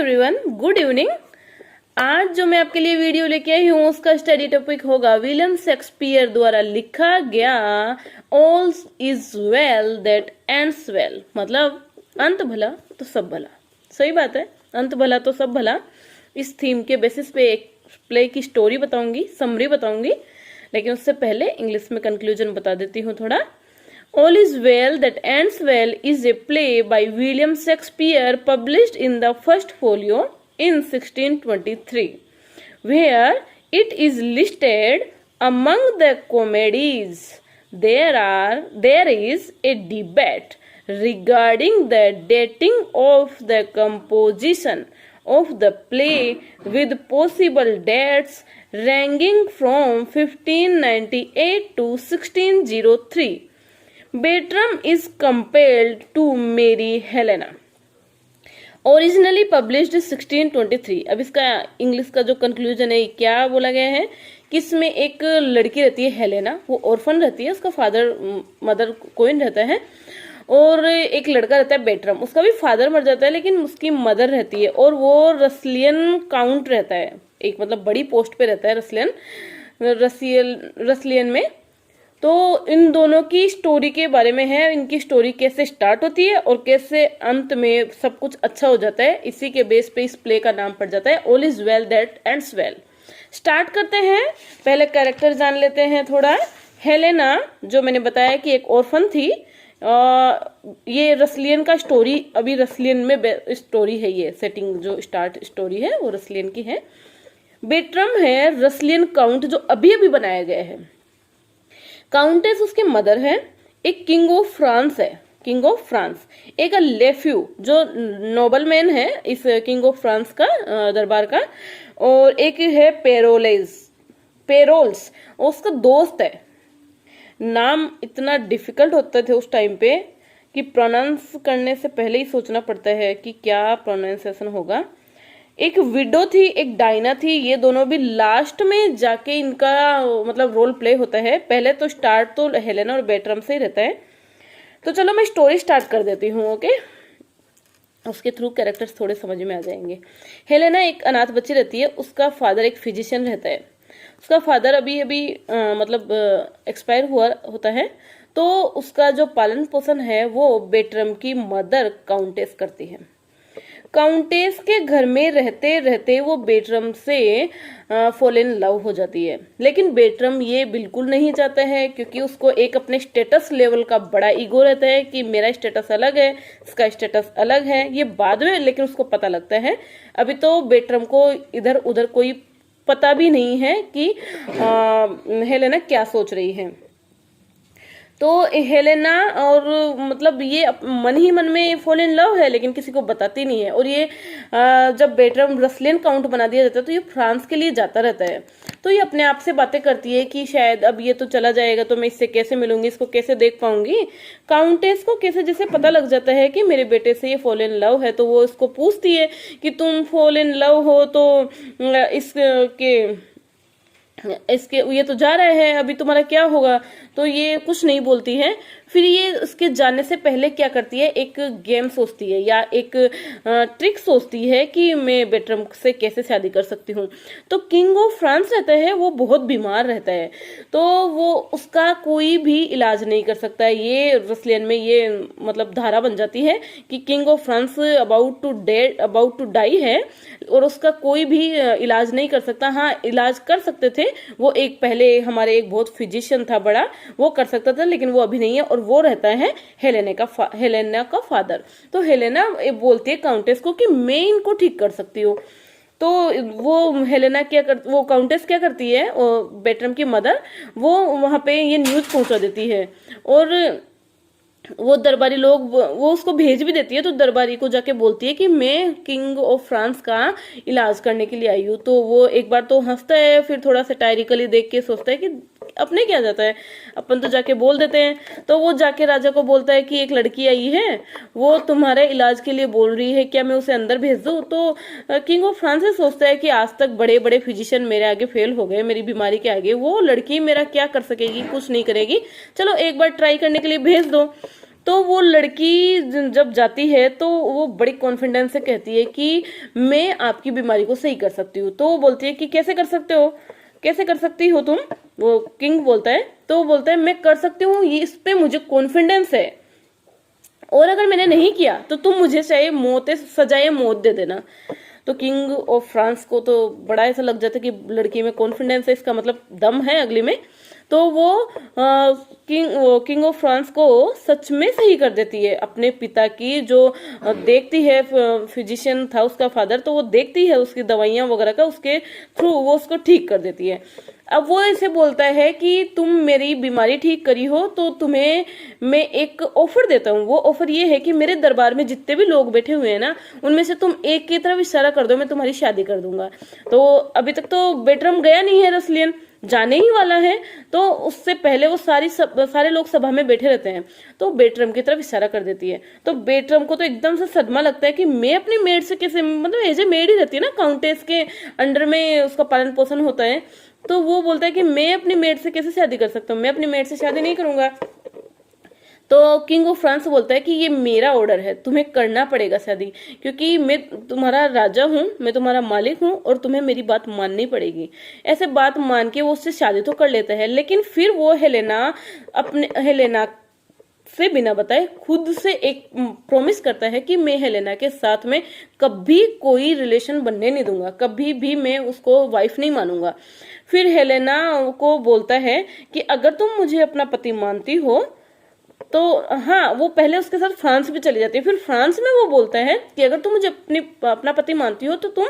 Everyone, good evening. आज जो मैं आपके लिए वीडियो लेके आई हूँ उसका स्टडी टॉपिक होगा विलियम शेक्सपियर द्वारा लिखा गया all is well that ends well. मतलब अंत भला तो सब भला। सही बात है, अंत भला तो सब भला। इस थीम के बेसिस पे एक प्ले की स्टोरी बताऊंगी, समरी बताऊंगी, लेकिन उससे पहले इंग्लिश में कंक्लूजन बता देती हूँ थोड़ा। All is Well That Ends Well is a play by William Shakespeare published in the first folio in 1623, where it is listed among the comedies. There is a debate regarding the dating of the composition of the play, with possible dates ranging from 1598 to 1603. Bertram is compelled to marry Helena. Originally published 1623। अब इसका English का जो conclusion है क्या बोला गया है कि इसमें एक लड़की रहती है हेलेना, वो ऑर्फन रहती है, उसका फादर मदर कोइन रहता है, और एक लड़का रहता है बेटरम, उसका भी फादर मर जाता है लेकिन उसकी मदर रहती है, और वो रसलियन काउंट रहता है, एक मतलब बड़ी पोस्ट पे रहता है रसलियन में। तो इन दोनों की स्टोरी के बारे में है, इनकी स्टोरी कैसे स्टार्ट होती है और कैसे अंत में सब कुछ अच्छा हो जाता है, इसी के बेस पे इस प्ले का नाम पड़ जाता है all is well that ends well. Start करते हैं, पहले कैरेक्टर जान लेते हैं थोड़ा। हेलेना, जो मैंने बताया कि एक ऑर्फन थी, ये रसलियन का स्टोरी, अभी रसलियन में स्टोरी है, ये सेटिंग जो स्टार्ट स्टोरी है वो रसलियन की है। बेटरम है रसलियन काउंट जो अभी अभी बनाया गया है। काउंटेस उसकी मदर है। एक किंग ऑफ फ्रांस है, किंग ऑफ फ्रांस। एक लेफ्यू जो नोबलमैन है इस किंग ऑफ फ्रांस का दरबार का, और एक है पेरोल्स उसका दोस्त है। नाम इतना डिफिकल्ट होते थे उस टाइम पे कि प्रोनाउंस करने से पहले ही सोचना पड़ता है कि क्या प्रोनाउंसिएशन होगा। एक विडो थी, एक डायना थी, ये दोनों भी लास्ट में जाके इनका मतलब रोल प्ले होता है। पहले तो स्टार्ट तो हेलेना और बेटरम से ही रहता है। तो चलो मैं स्टोरी स्टार्ट कर देती हूँ, ओके। उसके थ्रू कैरेक्टर्स थोड़े समझ में आ जाएंगे। हेलेना एक अनाथ बच्ची रहती है, उसका फादर एक फिजिशियन रहता है। उसका फादर अभी अभी मतलब एक्सपायर हुआ होता है, तो उसका जो पालन पोषण है वो बेटरम की मदर काउंटेस करती है। काउंटेस के घर में रहते रहते वो बेटरम से फॉल इन लव हो जाती है, लेकिन बेटरम ये बिल्कुल नहीं चाहता है, क्योंकि उसको एक अपने स्टेटस लेवल का बड़ा ईगो रहता है कि मेरा स्टेटस अलग है, इसका स्टेटस अलग है। ये बाद में लेकिन उसको पता लगता है, अभी तो बेटरम को इधर उधर कोई पता भी नहीं है कि हेलेना क्या सोच रही है। तो हेलेना और मतलब ये मन ही मन में फॉल इन लव है, लेकिन किसी को बताती नहीं है। और ये जब बेटरम रसलियन काउंट बना दिया जाता है तो ये फ्रांस के लिए जाता रहता है। तो ये अपने आप से बातें करती है कि शायद अब ये तो चला जाएगा तो मैं इससे कैसे मिलूंगी, इसको कैसे देख पाऊंगी। काउंटेस को कैसे जैसे पता लग जाता है कि मेरे बेटे से ये फॉल इन लव है, तो वो इसको पूछती है कि तुम फॉल इन लव हो तो इसके ये तो जा रहे हैं, अभी तुम्हारा क्या होगा। तो ये कुछ नहीं बोलती है। फिर ये उसके जाने से पहले क्या करती है, एक गेम सोचती है या एक ट्रिक सोचती है कि मैं बेटरम से कैसे शादी कर सकती हूँ। तो किंग ऑफ फ्रांस रहता है, वो बहुत बीमार रहता है, तो वो उसका कोई भी इलाज नहीं कर सकता है। ये रसलियन में ये मतलब धारा बन जाती है कि king of France about to die है, और उसका कोई भी इलाज नहीं कर सकता। हाँ, इलाज कर सकते थे वो, एक पहले हमारे एक बहुत फिजिशियन था बड़ा, वो कर सकता था, लेकिन वो अभी नहीं है, और वो रहता है हेलेना का फादर। तो हेलेना बोलती है काउंटेस को कि मैं इनको ठीक कर सकती हूँ। तो वो हेलेना वो काउंटेस क्या करती है, बेटरम की मदर, वो वहां पे ये न्यूज पहुंचा देती है, और वो दरबारी लोग वो उसको भेज भी देती है। तो दरबारी को जाके बोलती है कि मैं किंग ऑफ फ्रांस का इलाज करने के लिए आई हूँ। तो वो एक बार तो हंसता है, फिर थोड़ा सटायरिकली देख के सोचता है कि अपने क्या जाता है, अपन तो जाके बोल देते हैं। तो वो जाके राजा को बोलता है कि एक लड़की आई है, वो तुम्हारे इलाज के लिए बोल रही है, क्या मैं उसे अंदर भेज दूं। तो किंग ऑफ फ्रांस सोचता है कि आज तक बड़े बड़े फिजिशियन मेरे आगे फेल हो गए, मेरी बीमारी के आगे, वो लड़की मेरा क्या कर सकेगी, कुछ नहीं करेगी, चलो एक बार ट्राई करने के लिए भेज दो। तो वो लड़की जब जाती है तो वो बड़ी कॉन्फिडेंस से कहती है कि मैं आपकी बीमारी को सही कर सकती हूँ। तो वो बोलती है कि कैसे कर सकते हो, कैसे कर सकती हो तुम, वो किंग बोलता है। तो वो बोलता है मैं कर सकती हूँ, ये इस पे मुझे कॉन्फिडेंस है, और अगर मैंने नहीं किया तो तुम मुझे चाहे मौत सजाए मौत दे देना। तो किंग ऑफ फ्रांस को तो बड़ा ऐसा लग जाता है कि लड़की में कॉन्फिडेंस है, इसका मतलब दम है अगली में। तो वो किंग ऑफ फ्रांस को सच में सही कर देती है अपने पिता की, जो देखती है, फिजिशियन था उसका फादर, तो वो देखती है उसकी दवाइयां वगैरह का, उसके थ्रू वो उसको ठीक कर देती है। अब वो ऐसे बोलता है कि तुम मेरी बीमारी ठीक करी हो तो तुम्हें मैं एक ऑफर देता हूँ। वो ऑफर ये है कि मेरे दरबार में जितने भी लोग बैठे हुए हैं ना, उनमें से तुम एक की तरफ इशारा कर दो, मैं तुम्हारी शादी कर दूंगा। तो अभी तक तो बेटरम गया नहीं है, रसलियन जाने ही वाला है, तो उससे पहले वो सारे लोग सभा में बैठे रहते हैं। तो बेटरम की तरफ इशारा कर देती है। तो बेटरम को तो एकदम से सदमा लगता है कि मैं अपनी मेड से कैसे, मतलब एज ए मेड ही रहती है ना, काउंटेस के अंडर में उसका पालन पोषण होता है। तो वो बोलता है कि मैं अपनी मेड से कैसे शादी कर सकता हूँ, मैं अपनी मेड से शादी नहीं करूंगा। तो किंग ऑफ फ्रांस बोलता है कि ये मेरा ऑर्डर है, तुम्हें करना पड़ेगा शादी, क्योंकि मैं तुम्हारा राजा हूँ, मैं तुम्हारा मालिक हूँ, और तुम्हें मेरी बात माननी पड़ेगी। ऐसे बात मान के वो उससे शादी तो कर लेता है, लेकिन फिर वो हेलेना से बिना बताए खुद से एक प्रॉमिस करता है कि मैं हेलेना के साथ में कभी कोई रिलेशन बनने नहीं दूंगा, कभी भी मैं उसको वाइफ नहीं मानूंगा। फिर हेलेना को बोलता है कि अगर तुम मुझे अपना पति मानती हो तो हाँ, वो पहले उसके साथ फ्रांस भी चली जाती है। फिर फ्रांस में वो बोलता है कि अगर तुम मुझे अपना पति मानती हो तो तुम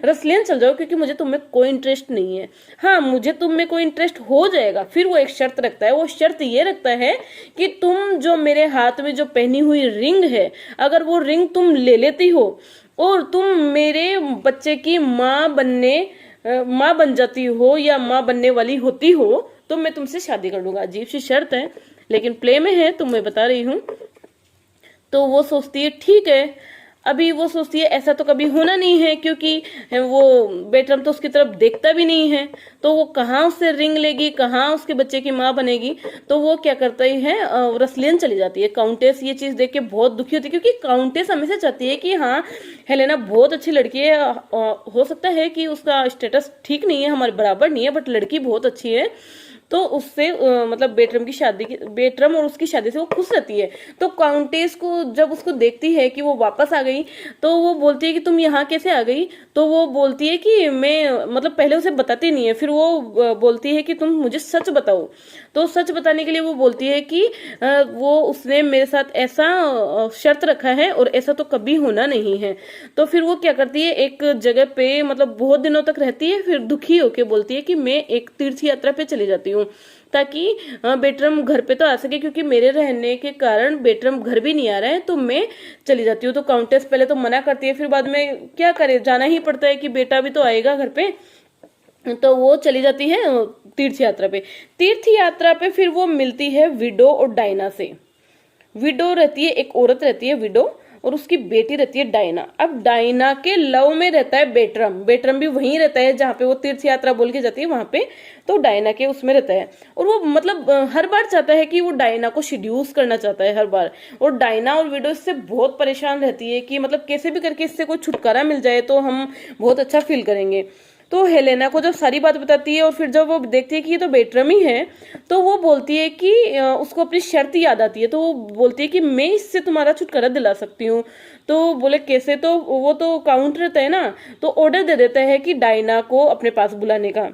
रसलियन चल जाओ, क्योंकि मुझे तुम में कोई इंटरेस्ट नहीं है। हाँ, मुझे तुम में कोई इंटरेस्ट हो जाएगा। फिर वो एक शर्त रखता है, वो शर्त ये रखता है कि तुम जो मेरे हाथ में जो पहनी हुई रिंग है, अगर वो रिंग तुम ले लेती हो और तुम मेरे बच्चे की माँ बन जाती हो या माँ बनने वाली होती हो, तो मैं तुमसे शादी कर लूंगा। अजीब सी शर्त है, लेकिन प्ले में है तो मैं बता रही हूँ। तो वो सोचती है ठीक है। अभी वो सोचती है ऐसा तो कभी होना नहीं है, क्योंकि वो बेटरम तो उसकी तरफ देखता भी नहीं है, तो वो कहाँ उससे रिंग लेगी, कहाँ उसके बच्चे की माँ बनेगी। तो वो क्या करता ही है, रसलियन चली जाती है। काउंटेस ये चीज देख के बहुत दुखी होती है, क्योंकि काउंटेस हमेशा चाहती है कि हाँ, हेलेना बहुत अच्छी लड़की है, हो सकता है कि उसका स्टेटस ठीक नहीं है, हमारे बराबर नहीं है, बट लड़की बहुत अच्छी है, तो उससे मतलब बेटरम और उसकी शादी से वो खुश रहती है। तो काउंटेस को जब उसको देखती है कि वो वापस आ गई, तो वो बोलती है कि तुम यहाँ कैसे आ गई। तो वो बोलती है कि मैं, मतलब पहले उसे बताती नहीं है, फिर वो बोलती है कि तुम मुझे सच बताओ। तो सच बताने के लिए वो बोलती है कि वो उसने मेरे साथ ऐसा शर्त रखा है और ऐसा तो कभी होना नहीं है। तो फिर वो क्या करती है, एक जगह पे मतलब बहुत दिनों तक रहती है, फिर दुखी होके बोलती है कि मैं एक तीर्थ यात्रा पे चली जाती हूँ, ताकि बेटरम घर पे तो आ सके, क्योंकि मेरे रहने के कारण बेटरम घर भी नहीं आ रहा है, तो मैं चली जाती हूँ। तो काउंटेस पहले तो मना करती है, फिर बाद में क्या करे, जाना ही पड़ता है कि बेटा भी तो आएगा घर पे। तो वो चली जाती है तीर्थ यात्रा पे। तीर्थ यात्रा पे फिर वो मिलती है विडो और डायना से। विडो रहती है, एक औरत रहती है विडो, और उसकी बेटी रहती है डायना। अब डायना के लव में रहता है बेटरम, बेटरम भी वहीं रहता है जहाँ पे वो तीर्थ यात्रा बोल के जाती है, वहां पे। तो डायना के उसमें रहता है, और वो मतलब हर बार चाहता है कि वो डायना को सिड्यूस करना चाहता है हर बार। और डायना और विडो इससे बहुत परेशान रहती है कि मतलब कैसे भी करके इससे कोई छुटकारा मिल जाए तो हम बहुत अच्छा फील करेंगे। तो हेलेना को जब सारी बात बताती है और फिर जब वो देखती है कि ये तो बेटरम ही है, तो वो बोलती है कि उसको अपनी शर्त याद आती है। तो वो बोलती है कि मैं इससे तुम्हारा छुटकारा दिला सकती हूँ। तो बोले कैसे, तो वो तो काउंट रहता है ना, तो ऑर्डर दे देता है कि डायना को अपने पास बुलाने का।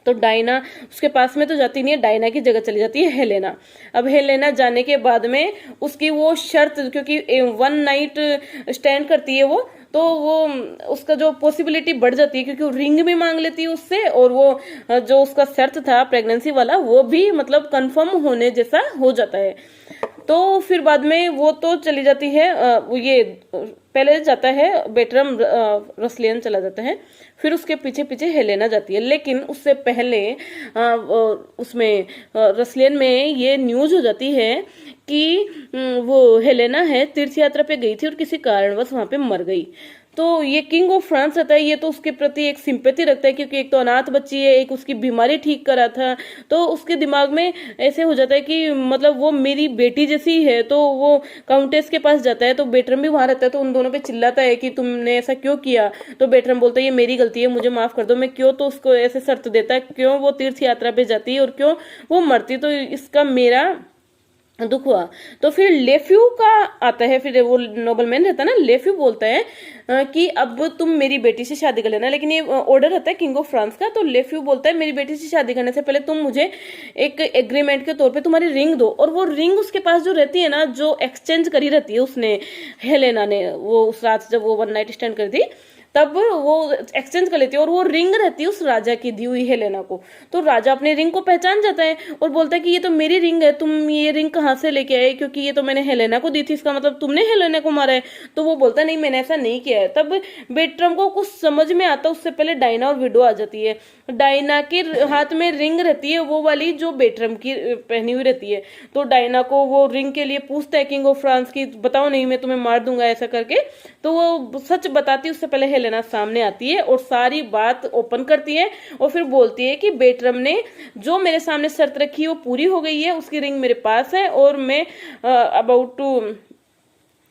तो डायना उसके पास में तो जाती नहीं है, डायना की जगह चली जाती है हेलेना। अब हेलेना जाने के बाद में उसकी वो शर्त, क्योंकि 1 नाइट स्टैंड करती है वो, तो वो उसका जो पॉसिबिलिटी बढ़ जाती है, क्योंकि वो रिंग भी मांग लेती है उससे, और वो जो उसका शर्त था प्रेगनेंसी वाला वो भी मतलब कंफर्म होने जैसा हो जाता है। तो फिर बाद में वो तो चली जाती है, ये पहले जाता है बेटरम, रसलियन चला जाता है, फिर उसके पीछे पीछे हेलेना जाती है। लेकिन उससे पहले उसमें रसलियन में ये न्यूज हो जाती है कि वो हेलेना है तीर्थ यात्रा पे गई थी और किसी कारणवश वहां पे मर गई। तो ये किंग ऑफ फ्रांस रहता है, ये तो उसके प्रति एक सिंपैथी रखता है, क्योंकि एक तो अनाथ बच्ची है, एक उसकी बीमारी ठीक करा था, तो उसके दिमाग में ऐसे हो जाता है कि मतलब वो मेरी बेटी जैसी है। तो वो काउंटेस के पास जाता है, तो बेटरम भी वहां रहता है, तो उन दोनों पे चिल्लाता है कि तुमने ऐसा क्यों किया। तो बेटरम बोलता है ये मेरी गलती है, मुझे माफ कर दो। मैं क्यों, तो उसको ऐसे शर्त देता है, क्यों वो तीर्थ यात्रा पे जाती है और क्यों वो मरती, तो इसका मेरा दुख हुआ। तो फिर लेफ्यू का आता है, फिर वो नोबलमैन रहता है ना, लेफ्यू बोलता है कि अब तुम मेरी बेटी से शादी कर लेना, लेकिन ये ऑर्डर रहता है किंग ऑफ फ्रांस का। तो लेफ्यू बोलता है मेरी बेटी से शादी करने से पहले तुम मुझे एक एग्रीमेंट के तौर पे तुम्हारी रिंग दो। और वो रिंग उसके पास जो रहती है ना, जो एक्सचेंज करी रहती है उसने, हेलेना ने, वो उस रात जब वो वन नाइट स्टैंड करी थी तब वो एक्सचेंज कर लेती है, और वो रिंग रहती है उस राजा की दी हुई हेलेना को। तो राजा अपने रिंग को पहचान जाता है और बोलता है कि ये तो मेरी रिंग है, तुम ये रिंग कहाँ से लेके आए, क्योंकि ये तो मैंने हेलेना को दी थी, इसका मतलब तुमने हेलेना को मारा है। तो वो बोलता है नहीं, मैंने ऐसा नहीं किया है। तब बेटरम को कुछ समझ में आता, उससे पहले डायना और विडो आ जाती है। डायना के हाथ में रिंग रहती है, वो वाली जो बेटरम की पहनी हुई रहती है। तो डायना को वो रिंग के लिए पूछता है किंग ऑफ फ्रांस की, बताओ नहीं मैं तुम्हें मार दूंगा ऐसा करके। तो वो सच बताती है, उससे पहले हेलेना सामने आती है और सारी बात ओपन करती है, और फिर बोलती है कि बेटरम ने जो मेरे सामने शर्त रखी है वो पूरी हो गई है, उसकी रिंग मेरे पास है, और मैं अबाउट टू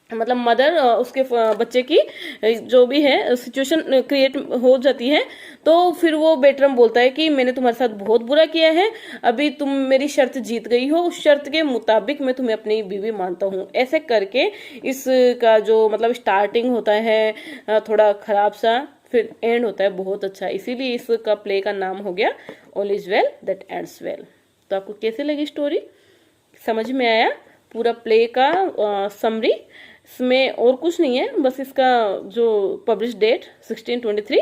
मतलब मदर उसके बच्चे की जो भी है सिचुएशन क्रिएट हो जाती है। तो फिर वो बेटरम बोलता है कि मैंने तुम्हारे साथ बहुत बुरा किया है, अभी तुम मेरी शर्त जीत गई हो, उस शर्त के मुताबिक मैं तुम्हें अपनी बीवी मानता हूँ। ऐसे करके इसका जो मतलब स्टार्टिंग होता है थोड़ा खराब सा, फिर एंड होता है बहुत अच्छा। इसीलिए इसका प्ले का नाम हो गया all is well that ends well. तो आपको कैसे लगी स्टोरी, समझ में आया पूरा प्ले का समरी? इसमें और कुछ नहीं है, बस इसका जो पब्लिश डेट 1623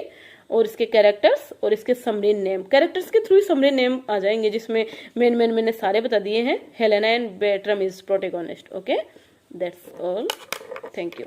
और इसके कैरेक्टर्स और इसके समरी नेम, कैरेक्टर्स के थ्रू समरी नेम आ जाएंगे, जिसमें मेन मैंने सारे बता दिए हैं। Helena and Bertram is protagonist. Okay, that's all, thank you.